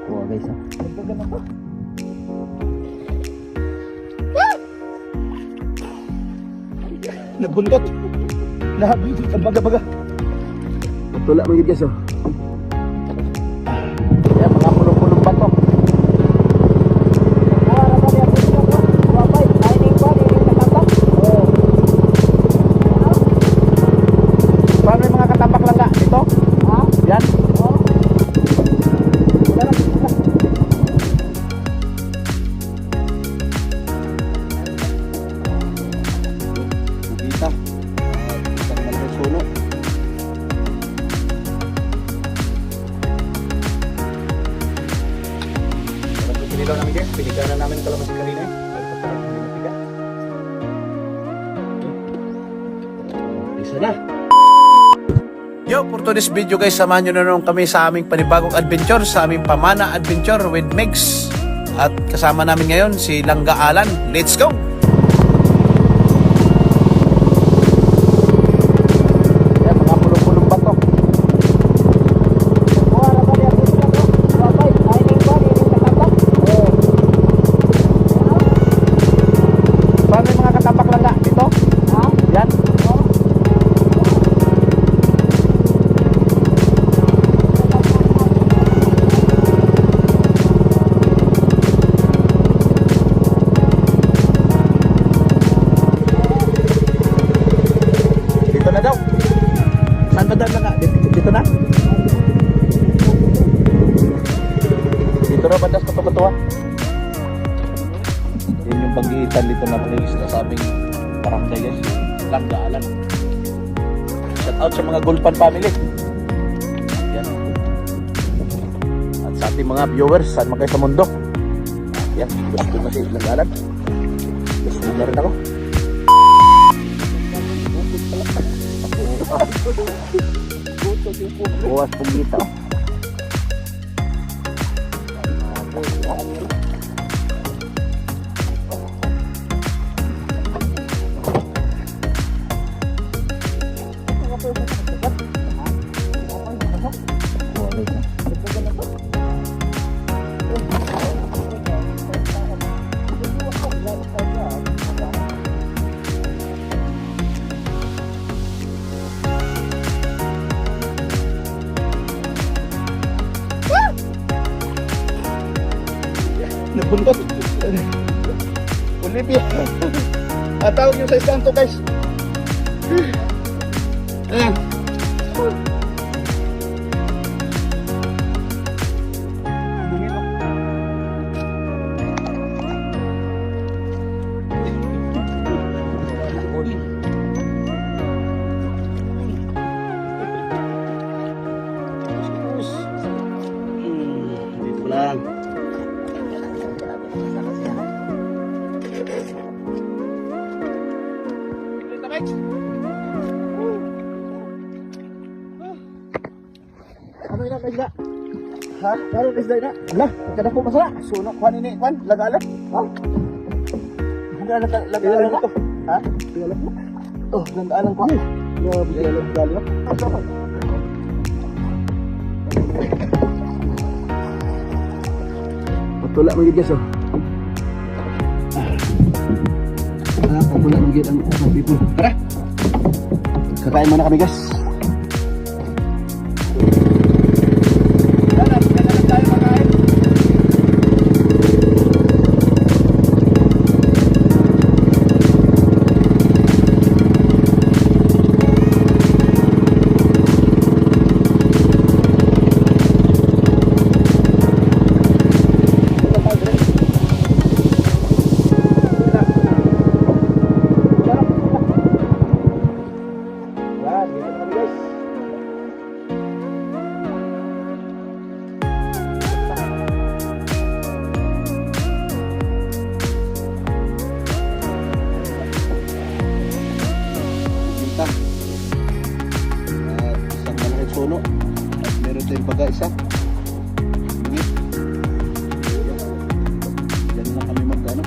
Oh guys, oh. Nabuntot. Nabuntot ang baga-baga. Tula mo yun guys, oh. Ayan, mga pulong-pulong bato. Paano yung mga katapak lang nga? Dito? Ha? Yan? Oo. Kita. Isang malaking suno. Pinilaw namin guys, pinigaw na namin kalamansi kanina eh. Isa na. Yo, for today's video guys, samahan nyo na naman kami sa aming panibagong adventure, sa aming Pamana Adventure with Megs. At kasama namin ngayon si Langga Alan. Let's go! Yan, mga pulong-pulong bato. Paano yung mga katapak lang nga? Dito? Ha? Yan? Dito na daw. Saan ba daw nga? Dito na? Dito na ba daw sa patuwa? Yan yung pagitan dito na place na sa aming barangay guys. Langga Alan. Shout out sa mga Gulpan family. Yan. At sa ating mga viewers, saan man kayo sa mundo. Yan, gusto ko si Langga Alan. Gusto na rin ako. Buwas pong dito. Nabuntot. Olivia. Tawag nyo sa isang to guys. Ayan. Dito lang. Ano ina isda? Ha? Ano isda ina? Lah, kada ko masala. Sunok kuan ini kuan lagalan. Ha? Lagalan ko. Ha? Lagalan ko. Oh, lagalan ko. Yo, lagalan. Patula mo guys oh. Patula mo gid ang people. Tara. Kakain muna kami guys. Suno at meron tayong baga isa. Diyan lang kami magkano.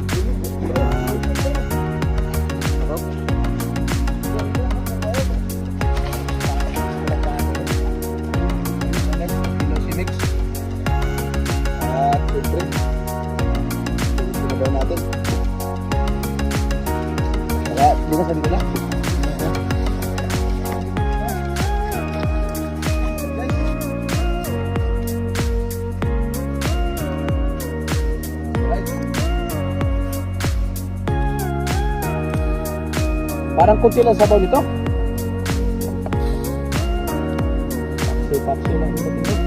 Parang kunti lang sabaw nito. Paksi lang nito.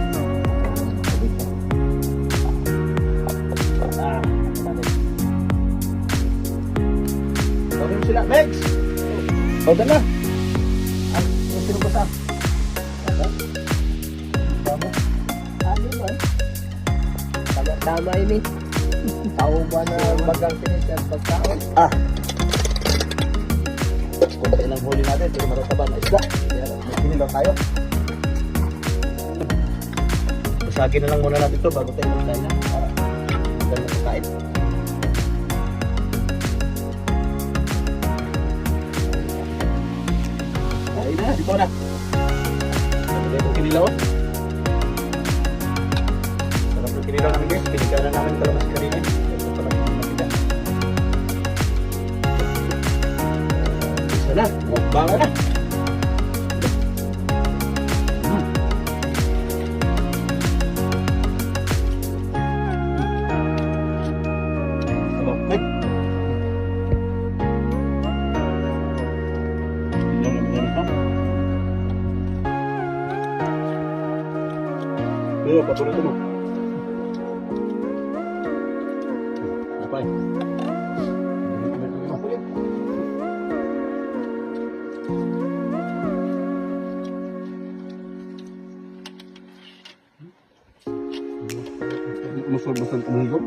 Tawagin mo sila, Megs! O, dala. Ang sino ba sa? Ano ba? Tama ini. Tao ba na bagang sinisyan pagkaon? Kunti lang huli natin, pero matataba na isda. Kaya magkinilaw tayo. Basagin na lang muna natin ito bago tayo magkain na. Para magkano na kain. Kain na, dito na. Ito itong kinilaw. Sarap yung kinilaw namin guys. Pinigyan na namin kalamas kanina. Ito pala yung matiga. Isa na, mukbanga na. Ayo, patuloy ito mo. Apa ya? Masal-masal kumuhigop.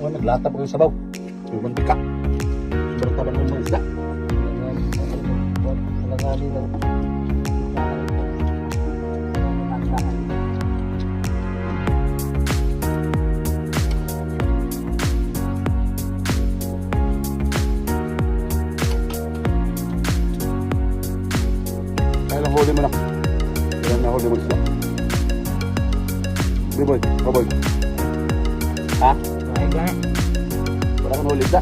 Oh, naglatap ko yung sabaw. Yung mantika. Sobrang taba ng mga isda. Nalangali ng Kailan huli mo na? Kailan na huli mo isda? Boy, boy. Ha? ay ga. Wala kang huli isda?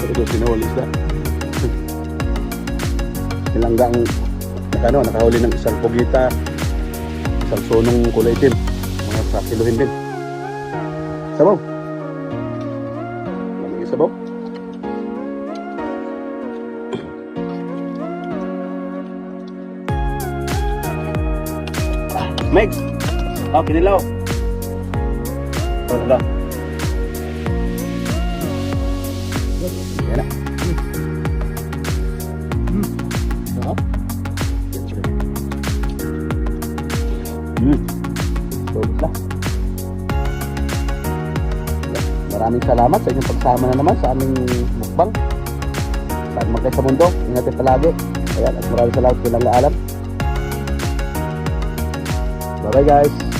Ito sinahuli isda. Nilanggang nakahuli ng isang pugita, isang sunong kulay itim, mga sa kiluhin din. Sabaw. Lamig yung sabaw. Megs! Kinilaw. Ito. Yan na. Solid na. Maraming salamat sa inyong pagsama na naman sa aming mukbang. Saan man kayo sa mundo, ingatin palagi. Ayan, at maraming salamat kay Langga Alam. Bye bye guys.